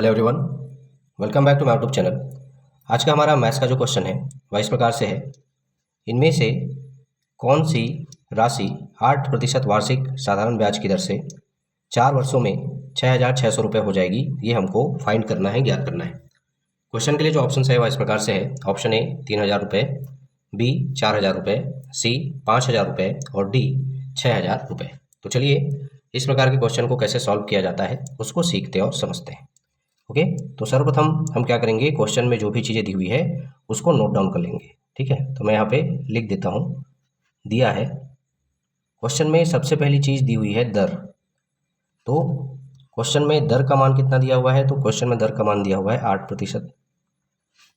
Hello everyone, welcome back to my YouTube channel. आज का हमारा मैथ्स का जो क्वेश्चन है वह इस प्रकार से है। इनमें से कौन सी राशि 8% वार्षिक साधारण ब्याज की दर से 4 वर्षों में 6,600 रुपये हो जाएगी, ये हमको फाइंड करना है, ज्ञात करना है। क्वेश्चन के लिए जो ऑप्शन है वह इस प्रकार से है। ऑप्शन ए 3,000 रुपये, बी 4,000 रुपये, सी 5,000 रुपये और डी 6,000 रुपये। तो चलिए इस प्रकार के क्वेश्चन को कैसे सॉल्व किया जाता है उसको सीखते और समझते हैं। ओके, तो सर्वप्रथम हम क्या करेंगे, क्वेश्चन में जो भी चीज़ें दी हुई है उसको नोट डाउन कर लेंगे। ठीक है, तो मैं यहाँ पे लिख देता हूँ। दिया है क्वेश्चन में सबसे पहली चीज़ दी हुई है दर। तो क्वेश्चन में दर का मान कितना दिया हुआ है, तो क्वेश्चन में दर का मान दिया हुआ है 8%।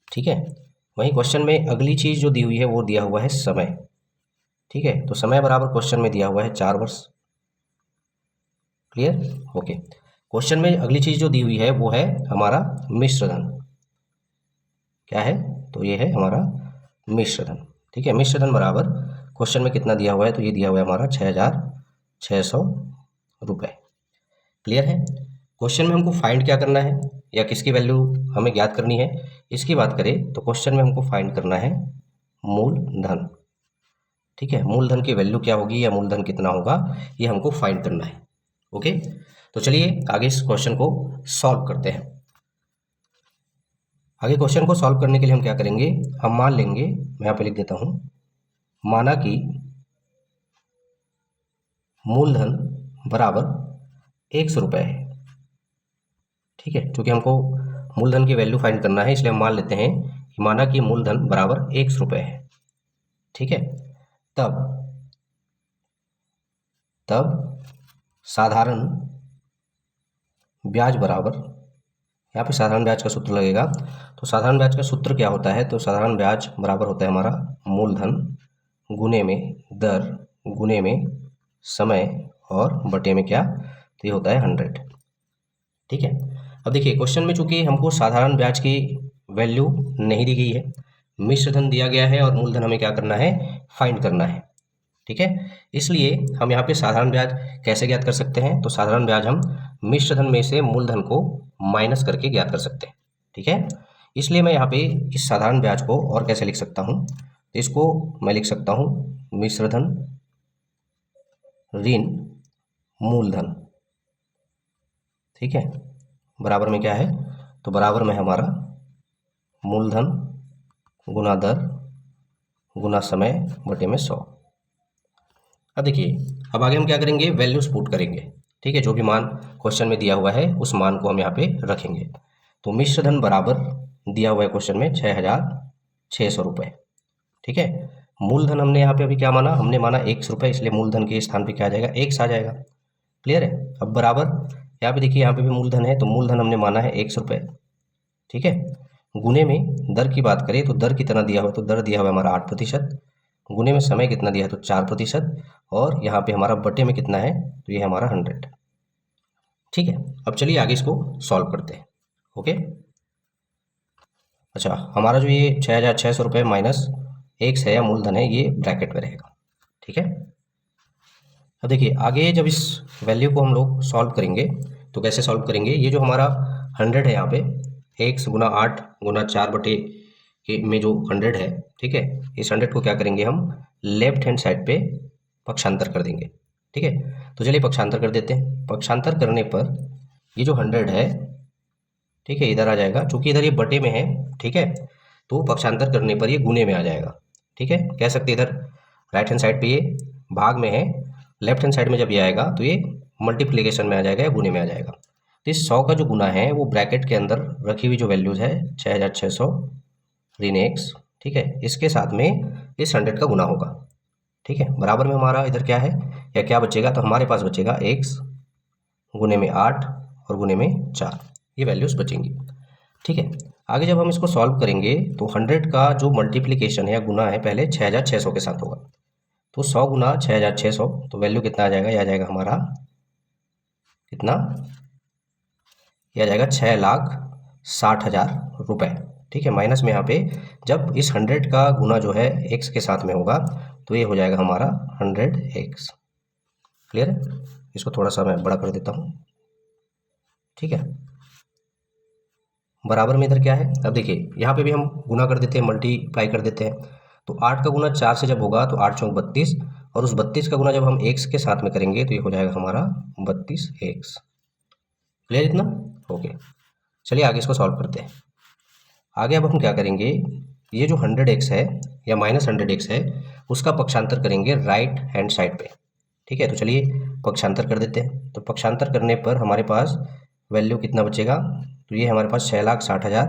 ठीक है, वहीं क्वेश्चन में अगली चीज़ जो दी हुई है वो दिया हुआ है समय। ठीक है, तो समय बराबर क्वेश्चन में दिया हुआ है 4 वर्ष। क्लियर? ओके, क्वेश्चन में अगली चीज़ जो दी हुई है वो है हमारा मिश्र धन। क्या है, तो ये है हमारा मिश्र धन। ठीक है, मिश्र धन बराबर क्वेश्चन में कितना दिया हुआ है, तो ये दिया हुआ है हमारा 6,600 रुपये। क्लियर है? क्वेश्चन में हमको फाइंड क्या करना है या किसकी वैल्यू हमें ज्ञात करनी है, इसकी बात करें तो क्वेश्चन में हमको फाइंड करना है मूलधन। ठीक है, मूलधन की वैल्यू क्या होगी या मूलधन कितना होगा, ये हमको फाइंड करना है। ओके, तो चलिए आगे इस क्वेश्चन को सॉल्व करते हैं। आगे क्वेश्चन को सॉल्व करने के लिए हम क्या करेंगे, हम मान लेंगे, मैं यहाँ पे लिख देता हूँ, माना कि मूलधन बराबर 100 रुपये है। ठीक है, क्योंकि हमको मूलधन की वैल्यू फाइंड करना है इसलिए हम मान लेते हैं कि माना कि मूलधन बराबर 100 रुपये है। ठीक है, तब साधारण ब्याज बराबर, यहाँ पे साधारण ब्याज का सूत्र लगेगा। तो साधारण ब्याज का सूत्र क्या होता है, तो साधारण ब्याज बराबर होता है हमारा मूलधन गुने में दर गुने में समय और बटे में क्या, तो ये होता है 100। ठीक है, अब देखिए क्वेश्चन में चूंकि हमको साधारण ब्याज की वैल्यू नहीं दी गई है, मिश्र धन दिया गया है और मूलधन हमें क्या करना है, फाइंड करना है। ठीक है, इसलिए हम यहाँ पे साधारण ब्याज कैसे ज्ञात कर सकते हैं, तो साधारण ब्याज हम मिश्र धन में से मूलधन को माइनस करके ज्ञात कर सकते हैं। ठीक है, इसलिए मैं यहाँ पे इस साधारण ब्याज को और कैसे लिख सकता हूँ, तो इसको मैं लिख सकता हूँ मिश्र धन ऋण मूलधन। ठीक है, बराबर में क्या है, तो बराबर में हमारा मूलधन गुना दर गुना समय बटे में 100। अब देखिए, अब आगे हम क्या करेंगे, वैल्यूज पुट करेंगे। ठीक है, जो भी मान क्वेश्चन में दिया हुआ है उस मान को हम यहाँ पे रखेंगे। तो मिश्र धन बराबर दिया हुआ है क्वेश्चन में 6,600 रुपये। ठीक है, मूलधन हमने यहाँ पे अभी क्या माना, हमने माना 100 रुपये, इसलिए मूलधन के स्थान पे क्या आ जाएगा, 1 आ जाएगा। क्लियर है? अब बराबर यहाँ पे देखिए, यहाँ पे भी मूलधन है तो मूलधन हमने माना है 100 रुपये। ठीक है, गुने में दर की बात करें तो दर कितना दिया हुआ है, तो दर दिया हुआ है हमारा 8%। गुने में समय कितना दिया है, तो 4%। और यहाँ पे हमारा बटे में कितना है, तो ये हमारा 100। ठीक है, अब चलिए आगे इसको सॉल्व करते हैं। ओके, अच्छा, हमारा जो ये 6,600 रुपये माइनस 1 है या मूलधन है, ये ब्रैकेट में रहेगा। ठीक है, अब देखिए आगे जब इस वैल्यू को हम लोग सॉल्व करेंगे तो कैसे सॉल्व करेंगे, ये जो हमारा 100 है यहाँ पे 1 गुना 8 गुना 4 बटे के में जो 100 है, ठीक है, इस 100 को क्या करेंगे, हम लेफ्ट हैंड साइड पे पक्षांतर कर देंगे। ठीक है, तो चलिए पक्षांतर कर देते हैं। पक्षांतर करने पर ये जो 100 है, ठीक है, इधर आ जाएगा, चूंकि इधर ये बटे में है। ठीक है, तो पक्षांतर करने पर ये गुने में आ जाएगा। ठीक है, कह सकते इधर राइट हैंड साइड पे ये भाग में है, लेफ्ट हैंड साइड में जब ये आएगा तो ये मल्टीप्लिकेशन में आ जाएगा या गुने में आ जाएगा। तो इस 100 का जो गुना है वो ब्रैकेट के अंदर रखी हुई जो वैल्यूज है 6,600 ऋण x, ठीक है, इसके साथ में इस 100 का गुना होगा। ठीक है, बराबर में हमारा इधर क्या है या क्या बचेगा, तो हमारे पास बचेगा x गुने में 8 और गुने में 4, ये वैल्यूज बचेंगी। ठीक है, आगे जब हम इसको सॉल्व करेंगे तो 100 का जो मल्टीप्लिकेशन है या गुना है पहले 6,600 के साथ होगा। तो 100 गुना 6,600, तो वैल्यू कितना आ जाएगा, यह आ जाएगा हमारा कितना, यह आ जाएगा 6,60,000 रुपये। ठीक है, माइनस में यहाँ पे जब इस 100 का गुना जो है x के साथ में होगा तो ये हो जाएगा हमारा 100x। क्लियर है? इसको थोड़ा सा मैं बड़ा कर देता हूँ। ठीक है, बराबर में इधर क्या है, अब देखिए यहाँ पे भी हम गुना कर देते हैं, मल्टीप्लाई कर देते हैं। तो 8 का गुना 4 से जब होगा तो 8 चौक 32, और उस 32 का गुना जब हम x के साथ में करेंगे तो ये हो जाएगा हमारा 32x। क्लियर इतना? ओके, चलिए आगे इसको सॉल्व करते हैं। आगे अब हम क्या करेंगे, ये जो 100x है या -100x है उसका पक्षांतर करेंगे राइट हैंड साइड पे। ठीक है, तो चलिए पक्षांतर कर देते हैं। तो पक्षांतर करने पर हमारे पास वैल्यू कितना बचेगा, तो ये हमारे पास 6,60,000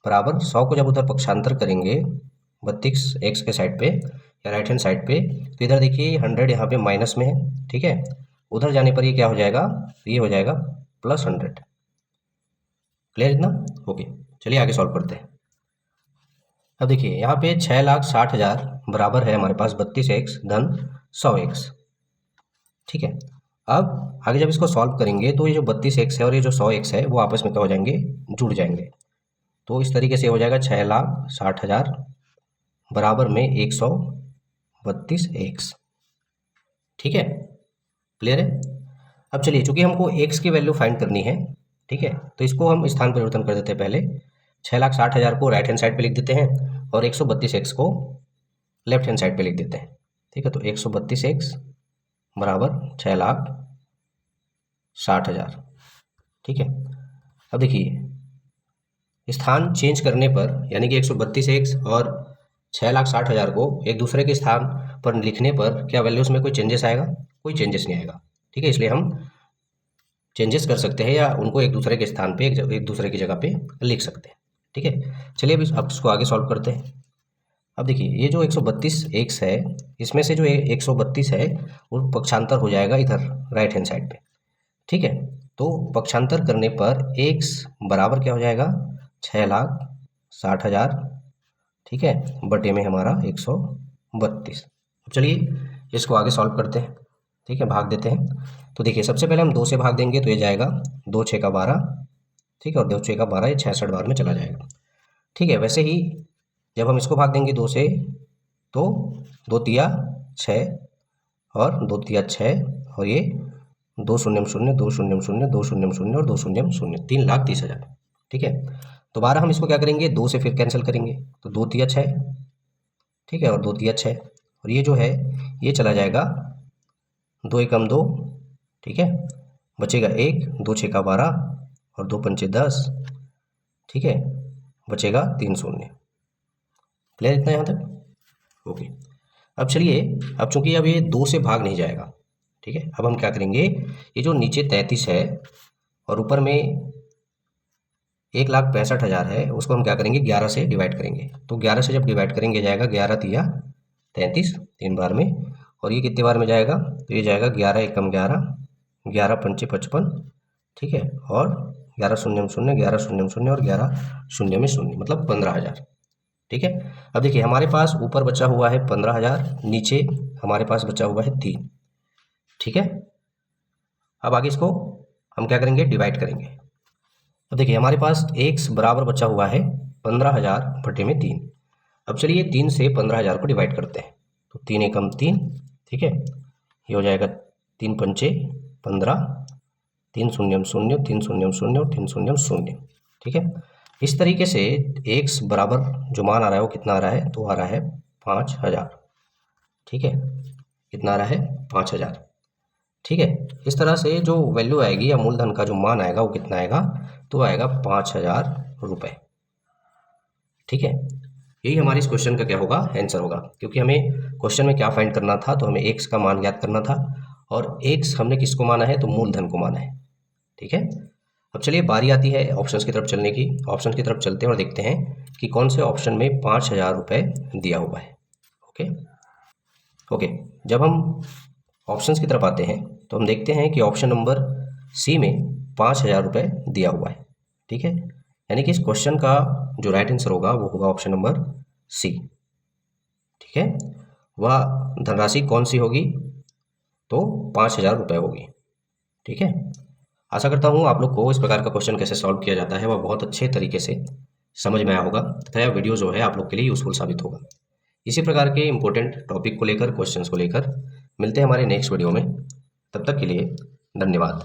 बराबर 100 को जब उधर पक्षांतर करेंगे 32x के साइड पे या राइट हैंड साइड पे, तो इधर देखिए 100 यहाँ पे माइनस में है। ठीक है, उधर जाने पर ये क्या हो जाएगा, तो ये हो जाएगा +100। क्लियर इतना? ओके, चलिए आगे सॉल्व करते हैं। अब देखिए यहाँ पे 6,60,000 बराबर है हमारे पास 32x धन 100x। ठीक है, अब आगे जब इसको सॉल्व करेंगे तो ये जो 32x है और ये जो 100x है वो आपस में क्या हो जाएंगे, जुड़ जाएंगे। तो इस तरीके से हो जाएगा 6,60,000 बराबर में 132x। ठीक है, क्लियर है? अब चलिए चूंकि हमको x की वैल्यू फाइंड करनी है, ठीक है, तो इसको हम स्थान परिवर्तन कर देते हैं। पहले 6,60,000 को राइट हैंड साइड पे लिख देते हैं और 132x को लेफ्ट हैंड साइड पे लिख देते हैं। ठीक है, तो 132x बराबर 6,60,000। ठीक है, अब देखिए स्थान चेंज करने पर यानी कि 132x और 6,60,000 को एक दूसरे के स्थान पर लिखने पर क्या वैल्यूज में कोई चेंजेस आएगा? कोई चेंजेस नहीं आएगा। ठीक है, इसलिए हम चेंजेस कर सकते हैं या उनको एक दूसरे के स्थान पे एक दूसरे की जगह पे लिख सकते हैं। ठीक है, चलिए अब इसको आगे सॉल्व करते हैं। अब देखिए ये जो 132x है इसमें से जो 132 है वो पक्षांतर हो जाएगा इधर राइट हैंड साइड पे। ठीक है, तो पक्षांतर करने पर x बराबर क्या हो जाएगा, 6,60,000। ठीक है, बटे में हमारा 132। चलिए इसको आगे सॉल्व करते हैं। ठीक है, भाग देते हैं। तो देखिए सबसे पहले हम 2 से भाग देंगे तो ये जाएगा 2 6 का 12। ठीक है, और 2 6 का 12 ये 66 बार में चला जाएगा। ठीक है, वैसे ही जब हम इसको भाग देंगे 2 से तो 2 तिया 6 और 2 तिया 6 और ये 2 शून्य 0 2 शून्य 0 2 शून्य 0 और 2 शून्य 0, 3,30,000। ठीक है, दोबारा हम इसको क्या करेंगे, 2 से फिर कैंसिल करेंगे तो 2 तिया 6। ठीक है, और 2 तिया 6 और ये जो है ये चला जाएगा 2 एकम 2। ठीक है, बचेगा 1, 2 6 का 12 और 2 पंचे 10। ठीक है, बचेगा 3 शून्य। क्लियर इतना यहाँ तक? ओके, अब चलिए अब चूंकि अब ये 2 से भाग नहीं जाएगा। ठीक है, अब हम क्या करेंगे, ये जो नीचे 33 है और ऊपर में 1,65,000 है उसको हम क्या करेंगे 11 से डिवाइड करेंगे। तो 11 से जब डिवाइड करेंगे जाएगा 11 तिया 33 3 बार में, और ये कितने बार में जाएगा, तो ये जाएगा 11 एकम 11 11 पंचे 55। ठीक है, और 11 शून्य 0 11 शून्य 0 और 11 शून्य में 0 मतलब 15,000। ठीक है, अब देखिए हमारे पास ऊपर बचा हुआ है 15,000, नीचे हमारे पास बचा हुआ है 3। ठीक है, अब आगे इसको हम क्या करेंगे, डिवाइड करेंगे। अब देखिए हमारे पास x बराबर बचा हुआ है 15,000 बटे में 3। अब चलिए 3 से 15,000 को डिवाइड करते हैं तो 3 एकम 3। ठीक है, ये हो जाएगा 3 पंचे 15, 3 शून्य 0 3 शून्य 0 और 3 शून्य 0। ठीक है, इस तरीके से x बराबर जो मान आ रहा है वो कितना आ रहा है, तो आ रहा है 5,000। ठीक है, कितना आ रहा है 5,000। ठीक है, इस तरह से जो वैल्यू आएगी या मूलधन का जो मान आएगा वो कितना आएगा, तो आएगा 5,000 रुपये। ठीक है, यही हमारे इस क्वेश्चन का क्या होगा, आंसर होगा, क्योंकि हमें क्वेश्चन में क्या फाइंड करना था, तो हमें x का मान ज्ञात करना था और x हमने किसको माना है, तो मूलधन को माना है। ठीक है, अब चलिए बारी आती है ऑप्शंस की तरफ चलने की। ऑप्शन की तरफ चलते हैं और देखते हैं कि कौन से ऑप्शन में 5,000 रुपये दिया हुआ है। ओके, जब हम ऑप्शंस की तरफ आते हैं तो हम देखते हैं कि ऑप्शन नंबर सी में 5,000 रुपये दिया हुआ है। ठीक है, यानी कि इस क्वेश्चन का जो राइट आंसर होगा वो होगा ऑप्शन नंबर सी। ठीक है, वह धनराशि कौन सी होगी, तो 5,000 रुपये होगी। ठीक है, आशा करता हूँ आप लोग को इस प्रकार का क्वेश्चन कैसे सॉल्व किया जाता है वह बहुत अच्छे तरीके से समझ में आया होगा तथा यह वीडियो जो है आप लोग के लिए यूजफुल साबित होगा। इसी प्रकार के इंपॉर्टेंट टॉपिक को लेकर, क्वेश्चंस को लेकर मिलते हैं हमारे नेक्स्ट वीडियो में। तब तक के लिए धन्यवाद।